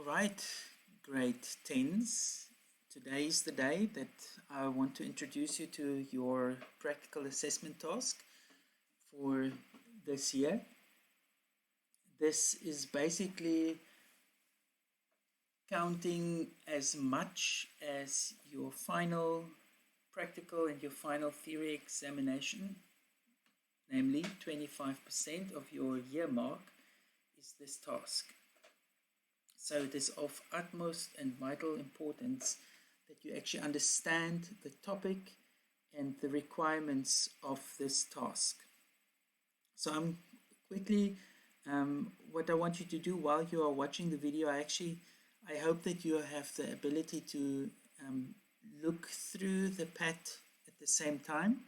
All right, grade 10s. Today is the day that I want to introduce you to your practical assessment task for this year. This is basically counting as much as your final practical and your final theory examination, namely 25% of your year mark is this task. So it is of utmost and vital importance that you actually understand the topic and the requirements of this task. So I'm quickly, what I want you to do while you are watching the video, I hope that you have the ability to look through the PAT at the same time.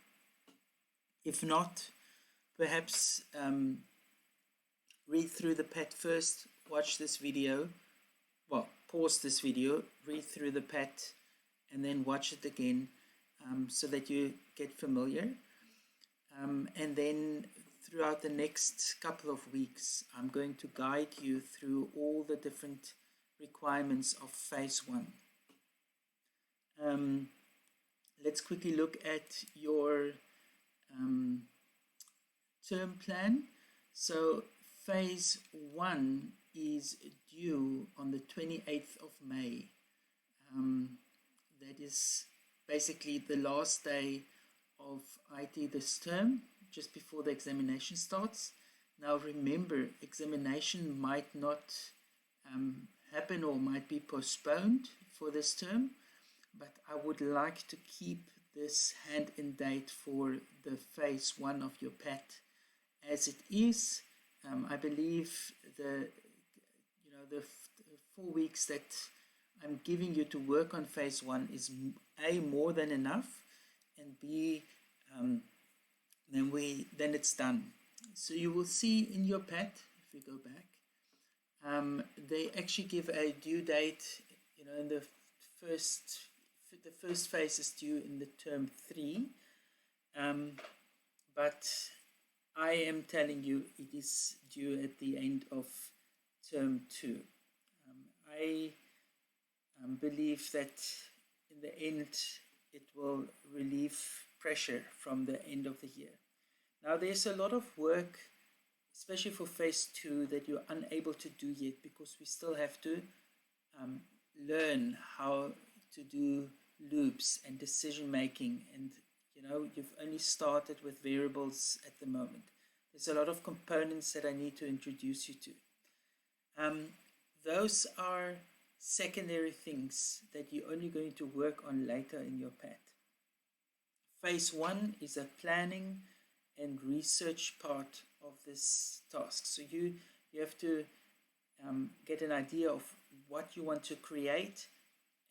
If not, perhaps read through the PAT first, watch this video, well, pause this video, read through the PAT, and then watch it again so that you get familiar. And then throughout the next couple of weeks, I'm going to guide you through all the different requirements of phase 1. Let's quickly look at your term plan. So phase 1 is due on the 28th of May. That is basically the last day of IT this term, just before the examination starts. Now remember, examination might not happen or might be postponed for this term, but I would like to keep this hand-in date for the phase 1 of your PAT as it is. I believe the 4 weeks that I'm giving you to work on phase 1 is A, more than enough, and B, then it's done. So you will see in your PAT, if we go back, they actually give a due date, in the first phase is due in the term 3, but I am telling you it is due at the end of term 2. I believe that in the end it will relieve pressure from the end of the year. Now there's a lot of work, especially for phase 2, that you're unable to do yet because we still have to learn how to do loops and decision making, and you've only started with variables at the moment. There's a lot of components that I need to introduce you to. Those are secondary things that you're only going to work on later in your PAT. Phase 1 is a planning and research part of this task. So you have to get an idea of what you want to create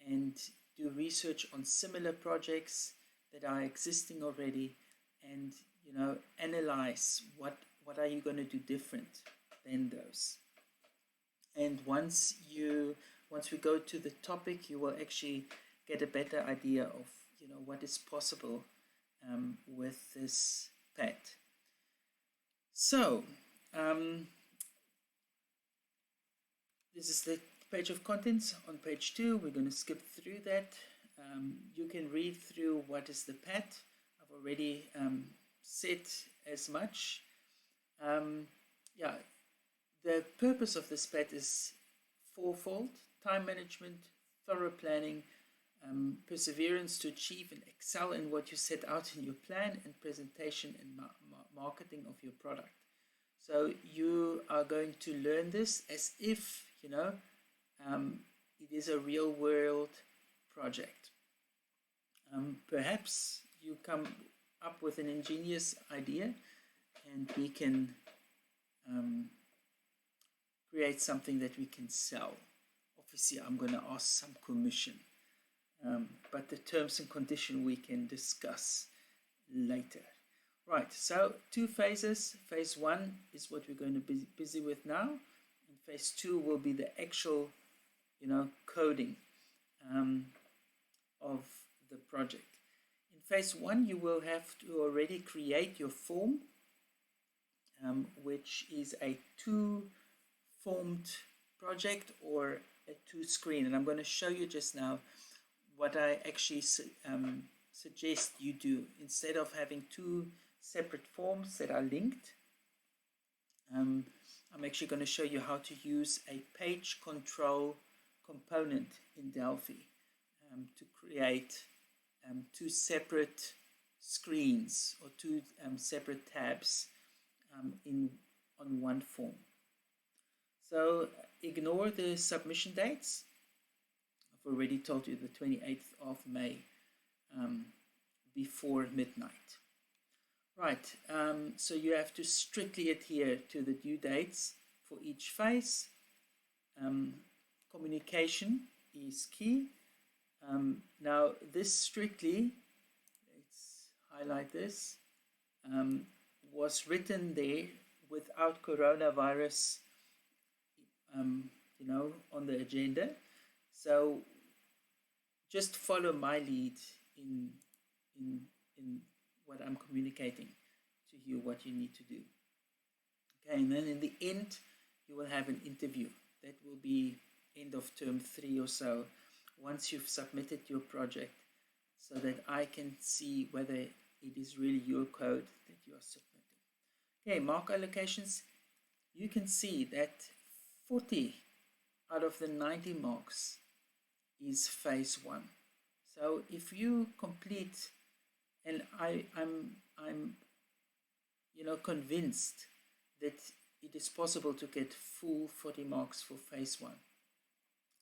and do research on similar projects that are existing already, and analyze what are you going to do different than those. And once we go to the topic, you will actually get a better idea of what is possible with this PAT. So this is the page of contents. On page 2, we're going to skip through that. You can read through what is the PAT. I've already said as much. The purpose of this PAT is fourfold: time management, thorough planning, perseverance to achieve and excel in what you set out in your plan, and presentation and marketing of your product. So you are going to learn this as if, it is a real world project. Perhaps you come up with an ingenious idea and we can create something that we can sell. Obviously, I'm going to ask some commission, but the terms and conditions we can discuss later. Right, so 2 phases. Phase 1 is what we're going to be busy with now, and phase 2 will be the actual, coding of the project. In phase 1, you will have to already create your form, which is a 2-formed project or a two screen, and I'm going to show you just now what I actually suggest you do. Instead of having two separate forms that are linked, I'm actually going to show you how to use a page control component in Delphi to create two separate screens or two separate tabs on one form. So ignore the submission dates. I've already told you the 28th of May before midnight. Right, so you have to strictly adhere to the due dates for each phase. Communication is key. Now this strictly, let's highlight this, was written there without coronavirus on the agenda. So just follow my lead in what I'm communicating to you, what you need to do. Okay, and then in the end, you will have an interview. That will be end of term 3 or so, once you've submitted your project, so that I can see whether it is really your code that you are submitting. Okay, mark allocations. You can see that 40 out of the 90 marks is phase 1. So if you complete, and I'm convinced that it is possible to get full 40 marks for phase 1.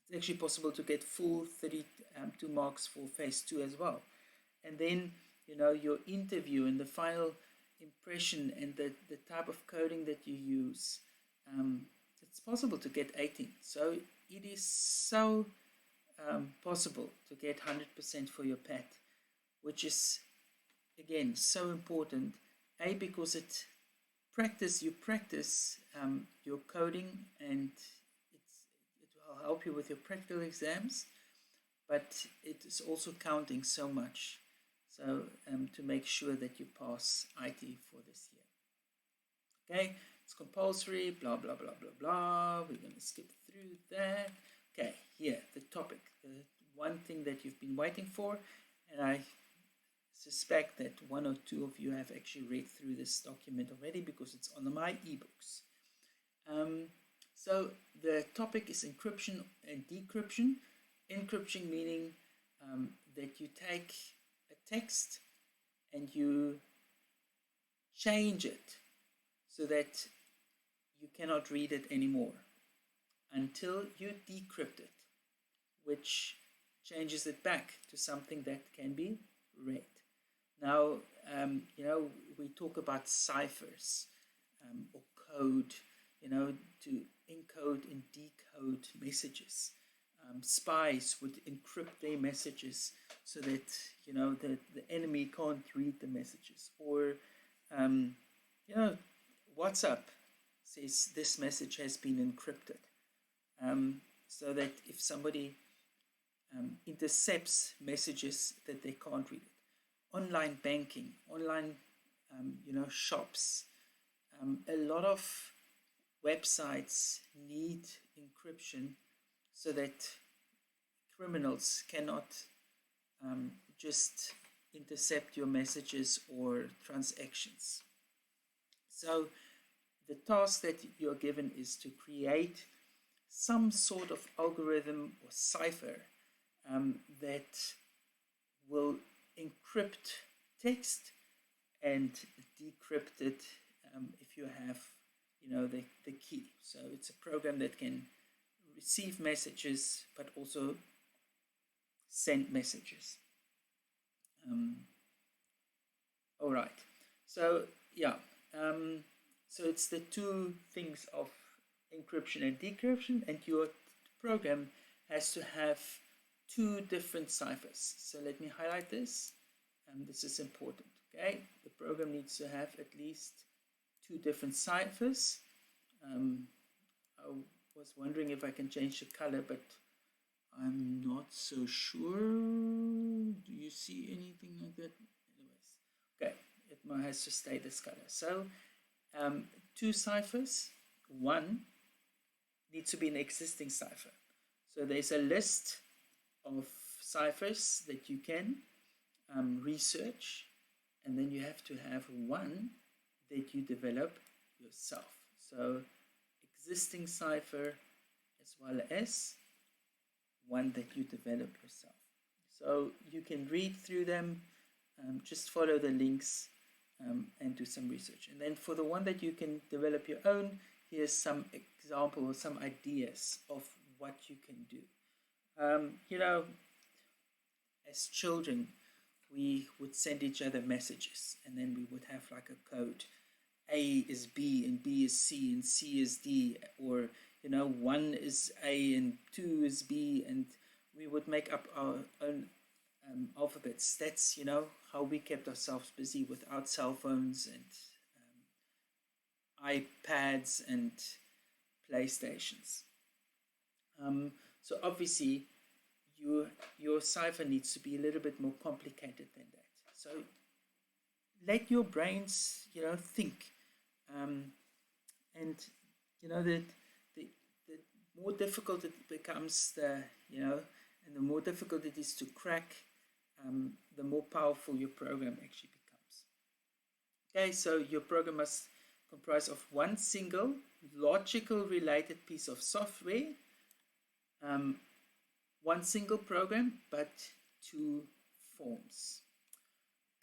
It's actually possible to get full 32 marks for phase 2 as well. And then, your interview and the final impression and the type of coding that you use, it's possible to get 18. So it is so possible to get 100% for your PAT, which is, again, so important. Because you practice your coding, and it will help you with your practical exams, but it is also counting so much. So to make sure that you pass IT for this year. Okay, it's compulsory, blah, blah, blah, blah, blah. We're going to skip through that. Okay, here, the topic, the one thing that you've been waiting for, and I suspect that one or two of you have actually read through this document already because it's on my ebooks. So the topic is encryption and decryption. Encryption meaning that you take a text and you change it so that you cannot read it anymore until you decrypt it, which changes it back to something that can be read. Now, we talk about ciphers or code, to encode and decode messages. Spies would encrypt their messages so that, the enemy can't read the messages. Or, WhatsApp says this message has been encrypted, so that if somebody intercepts messages that they can't read it. Online banking, online, shops. A lot of websites need encryption so that criminals cannot just intercept your messages or transactions. So the task that you're given is to create some sort of algorithm or cipher that will encrypt text and decrypt it if you have, the key. So it's a program that can receive messages but also send messages. All right. So yeah. So it's the two things of encryption and decryption, and your program has to have two different ciphers. So let me highlight this, and this is important. Okay, the program needs to have at least two different ciphers. I was wondering if I can change the color, but I'm not so sure. Do you see anything like that? Anyways, okay, it has to stay this color. So two ciphers. One needs to be an existing cipher. So there's a list of ciphers that you can research, and then you have to have one that you develop yourself. So existing cipher as well as one that you develop yourself. So you can read through them, just follow the links and do some research. And then for the one that you can develop your own, here's some example or some ideas of what you can do. As children, we would send each other messages, and then we would have like a code. A is B, and B is C, and C is D, or 1 is A, and 2 is B, and we would make up our own alphabets. That's how we kept ourselves busy without cell phones and iPads and PlayStations. So obviously, your cipher needs to be a little bit more complicated than that. So let your brains, think, and the more difficult it becomes, and the more difficult it is to crack, the more powerful your program actually becomes. Okay, so your program must comprise of one single logical related piece of software, one single program, but two forms.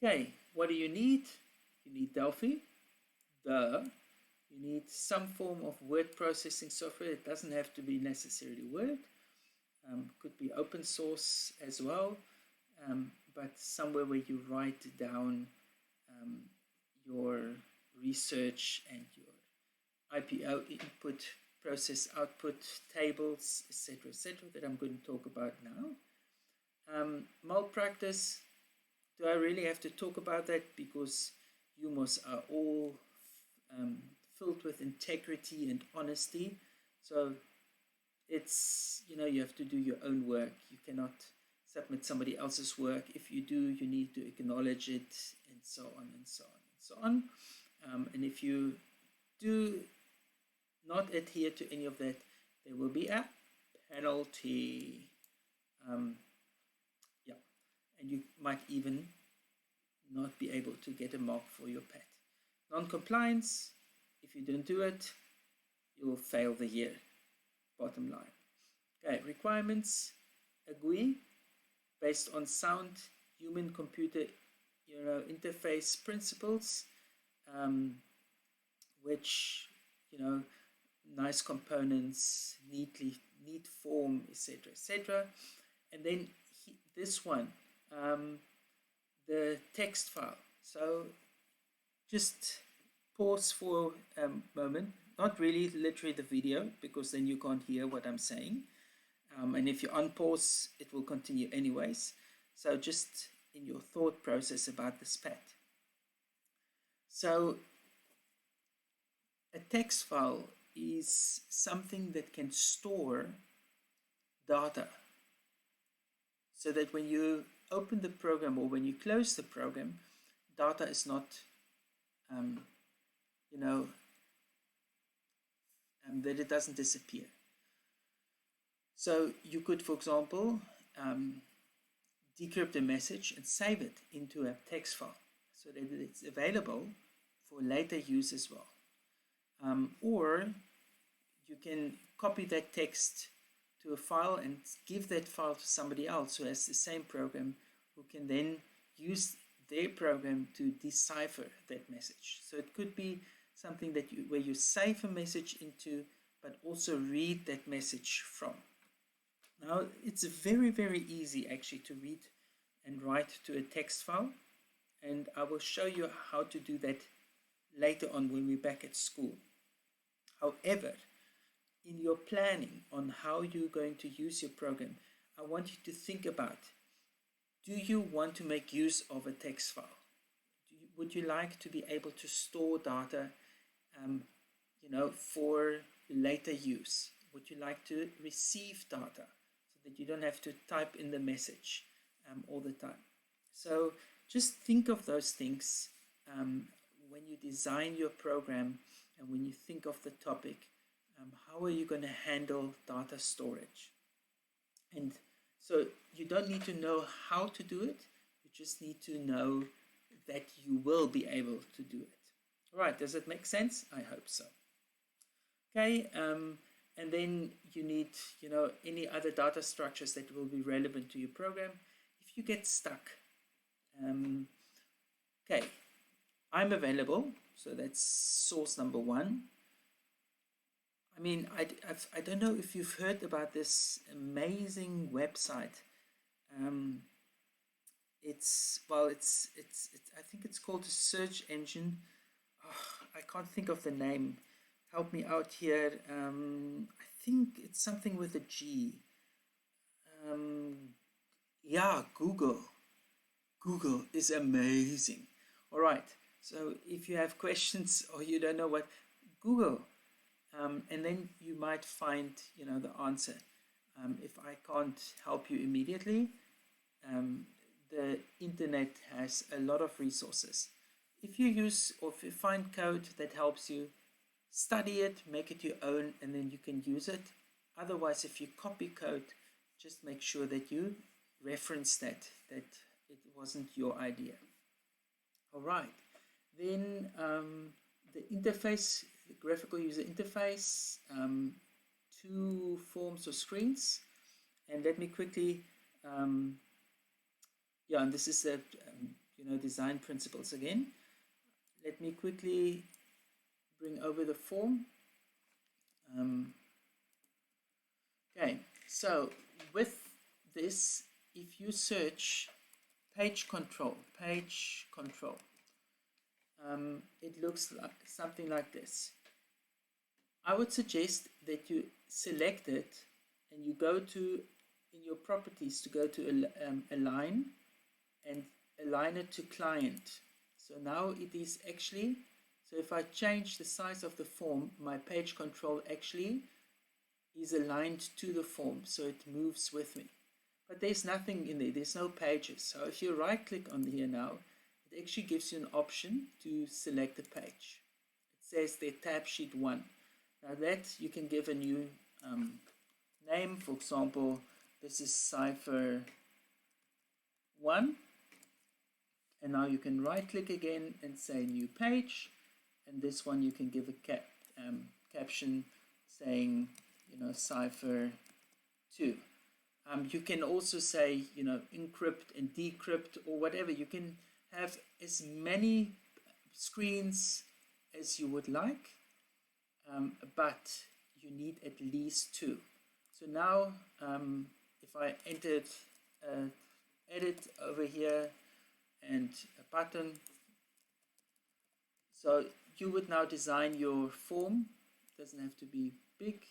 Okay, what do you need? You need Delphi. You need some form of word processing software. It doesn't have to be necessarily Word. Could be open source as well, but somewhere where you write down your research and your IPO input, process output tables, etc., that I'm going to talk about now. Malpractice, do I really have to talk about that? Because humors are all filled with integrity and honesty. So it's, you have to do your own work. You cannot submit somebody else's work. If you do, you need to acknowledge it, and so on and so on and so on. And if you do not adhere to any of that, there will be a penalty. And you might even not be able to get a mark for your PAT. Non-compliance, if you don't do it, you will fail the year, bottom line. Okay, requirements, a GUI based on sound human-computer interface principles, which, nice components, neat form, etc. And then this one, the text file. So just pause for a moment, not really literally the video, because then you can't hear what I'm saying. And if you unpause, it will continue anyways. So just in your thought process about this PAT. So a text file is something that can store data, so that when you open the program or when you close the program, data is not, that it doesn't disappear. So you could, for example, decrypt a message and save it into a text file so that it's available for later use as well. Or you can copy that text to a file and give that file to somebody else who has the same program, who can then use their program to decipher that message. So it could be something that where you save a message into, but also read that message from. Now, it's very, very easy actually to read and write to a text file, and I will show you how to do that later on when we're back at school. However, in your planning on how you're going to use your program, I want you to think about, do you want to make use of a text file? Would you like to be able to store data, for later use? Would you like to receive data so that you don't have to type in the message all the time? So just think of those things when you design your program and when you think of the topic. How are you going to handle data storage? And so you don't need to know how to do it, you just need to know that you will be able to do it. All right, does it make sense? I hope so. Okay, and then you need, any other data structures that will be relevant to your program if you get stuck. Okay, I'm available, so that's source number one. I mean, I don't know if you've heard about this amazing website. I think it's called a search engine. Oh, I can't think of the name. Help me out here. I think it's something with a G. Yeah, Google. Google is amazing. All right. So if you have questions or you don't know what, Google, and then you might find, the answer. If I can't help you immediately, the internet has a lot of resources. If you use or if you find code that helps you, study it, make it your own, and then you can use it. Otherwise, if you copy code, just make sure that you reference that it wasn't your idea. All right. Then the interface, the graphical user interface, two forms or screens. And let me quickly, and this is the, design principles again. Let me quickly bring over the form. Okay, so with this, if you search page control, it looks like something like this. I would suggest that you select it and you go to, in your properties, to go to align and align it to client. So now it is actually, so if I change the size of the form, my page control actually is aligned to the form, so it moves with me. But there's nothing in there, there's no pages. So if you right click on here now, it actually gives you an option to select a page. It says there tab sheet 1. Now that you can give a new name. For example, this is cipher 1. And now you can right click again and say new page. And this one you can give a caption saying, cipher 2. You can also say, encrypt and decrypt or whatever. You can have as many screens as you would like, but you need at least 2. So now, if I entered edit over here and a button, so you would now design your form. It doesn't have to be big.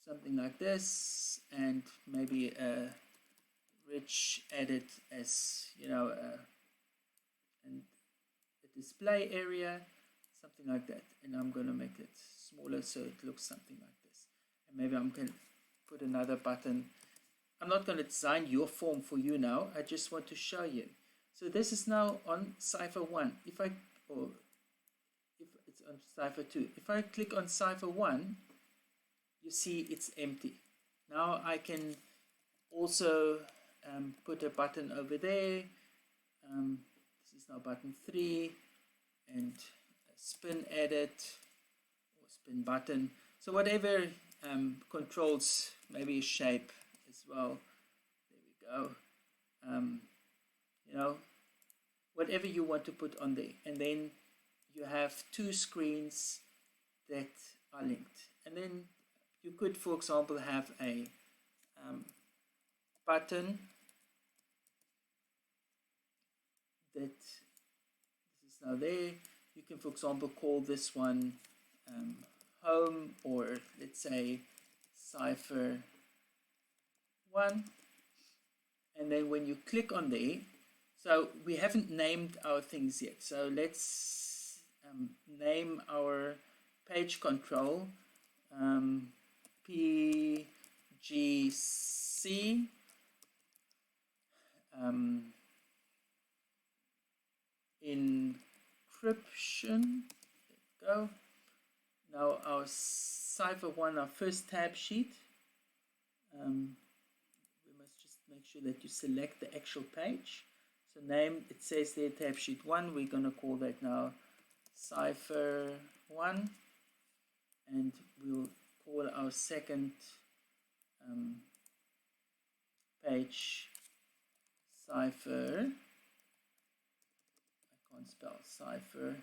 Something like this, and maybe a rich edit as, and a display area, something like that. And I'm going to make it smaller so it looks something like this. And maybe I'm going to put another button. I'm not going to design your form for you now. I just want to show you. So this is now on cipher 1. If it's on cipher 2. If I click on cipher 1, you see it's empty. Now I can also put a button over there. This is now button 3, and a spin edit or spin button. So whatever controls maybe a shape as well. There we go. Whatever you want to put on there, and then you have 2 screens that are linked, and then you could, for example, have a button that this is now there. You can, for example, call this one home, or let's say cipher 1. And then when you click on there, so we haven't named our things yet. So let's name our page control PGC encryption. There we go. Now our cipher 1, our first tab sheet, we must just make sure that you select the actual page. So name, it says there tab sheet 1, we're going to call that now cipher 1, and we'll call our second page cipher. I can't spell cipher.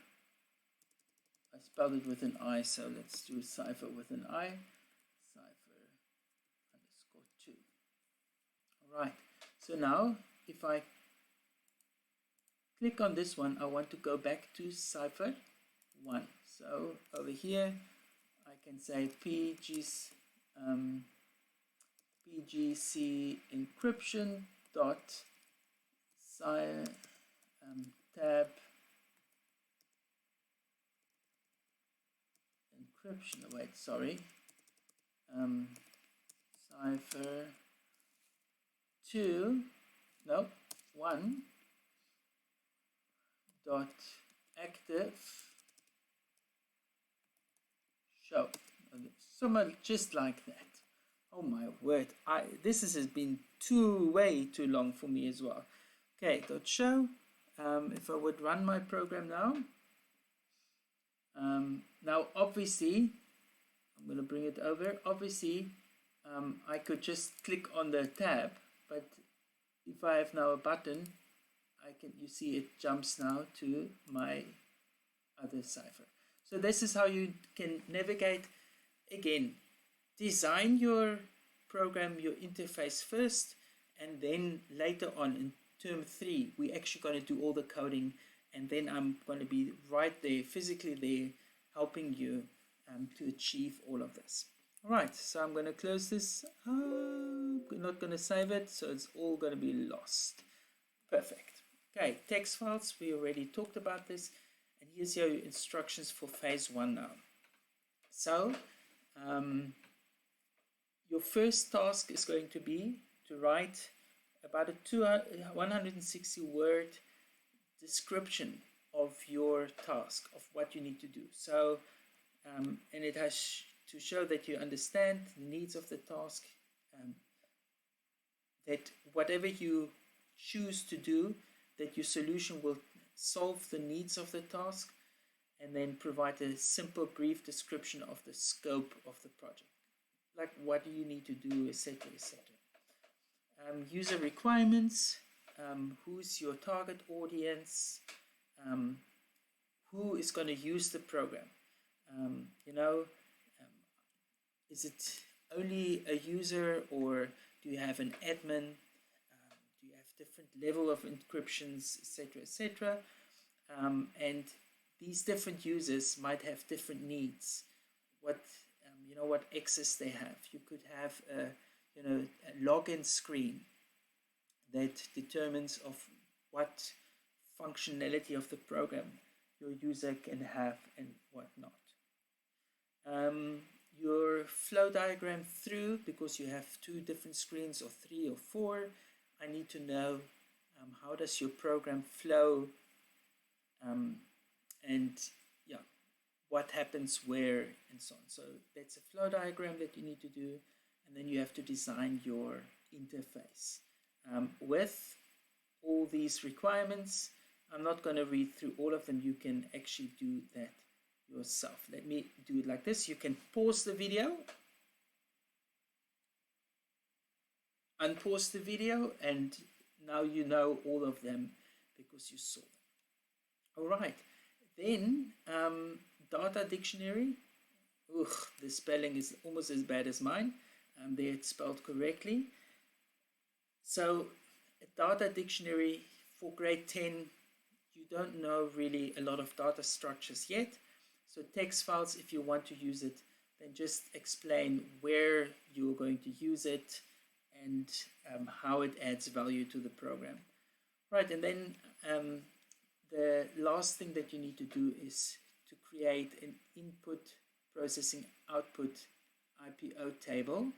I spelled it with an I, so let's do cipher with an I. Cipher underscore 2. Alright, so now if I click on this one, I want to go back to cipher 1. So over here, I can say PGC encryption dot tab encryption. Wait, sorry. Cipher 2. No, 1. Dot active show. Somewhat just like that. Oh my word, this has been way too long for me as well. Okay, dot show. If I would run my program now, now obviously I'm going to bring it over. Obviously I could just click on the tab, but if I have now a button, you see it jumps now to my other cipher. So this is how you can navigate. Again, design your program, your interface first, and then later on in term 3, we're actually going to do all the coding, and then I'm going to be right there, physically there, helping you to achieve all of this. Alright, so I'm going to close this. We're not going to save it, so it's all going to be lost. Perfect. Okay, text files, we already talked about this, and here's your instructions for phase 1 now. So, your first task is going to be to write about a 160 word description of your task, of what you need to do. So, and it has to show that you understand the needs of the task, that whatever you choose to do, that your solution will solve the needs of the task, and then provide a simple brief description of the scope of the project, like what do you need to do, etc., etc. User requirements, who's your target audience, who is going to use the program, is it only a user, or do you have an admin? Different level of encryptions, etc., etc. And these different users might have different needs. What access they have. You could have a login screen that determines of what functionality of the program your user can have and whatnot. Your flow diagram through, because you have 2 different screens or 3 or 4. I need to know how does your program flow, and what happens where, and so on. So that's a flow diagram that you need to do, and then you have to design your interface with all these requirements. I'm not going to read through all of them. You can actually do that yourself. Let me do it like this. You can pause the video, unpause the video, and now you know all of them because you saw them. Alright, then data dictionary. The spelling is almost as bad as mine. There it's spelled correctly. So a data dictionary for grade 10, you don't know really a lot of data structures yet. So text files, if you want to use it, then just explain where you're going to use it, and how it adds value to the program. Right, and then the last thing that you need to do is to create an input processing output IPO table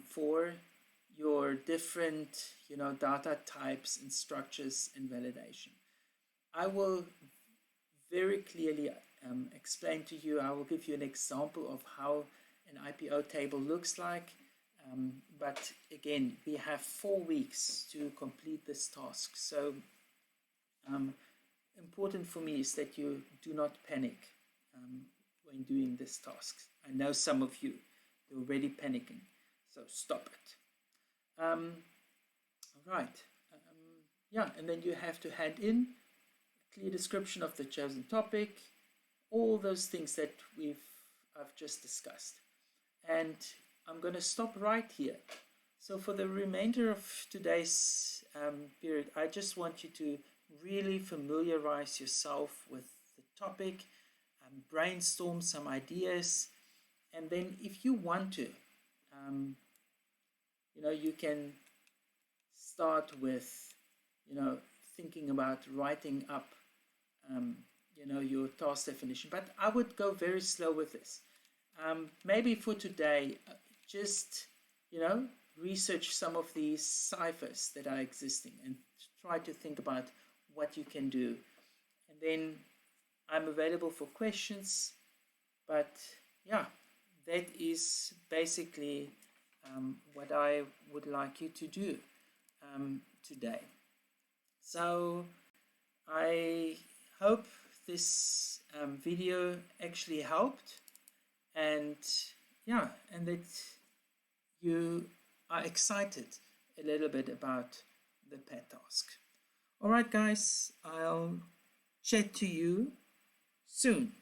for your different data types and structures and validation. I will very clearly explain to you, I will give you an example of how an IPO table looks like. But again, we have 4 weeks to complete this task. So important for me is that you do not panic when doing this task. I know some of you are already panicking, so stop it. Right. Yeah, and then you have to hand in a clear description of the chosen topic, all those things that I've just discussed. And I'm going to stop right here. So for the remainder of today's period, I just want you to really familiarize yourself with the topic, brainstorm some ideas, and then if you want to, you can start with, thinking about writing up, your task definition. But I would go very slow with this. Maybe for today, just, research some of these ciphers that are existing and try to think about what you can do. And then I'm available for questions. But yeah, that is basically what I would like you to do today. So I hope this video actually helped, and that you are excited a little bit about the PAT task. All right, guys, I'll chat to you soon.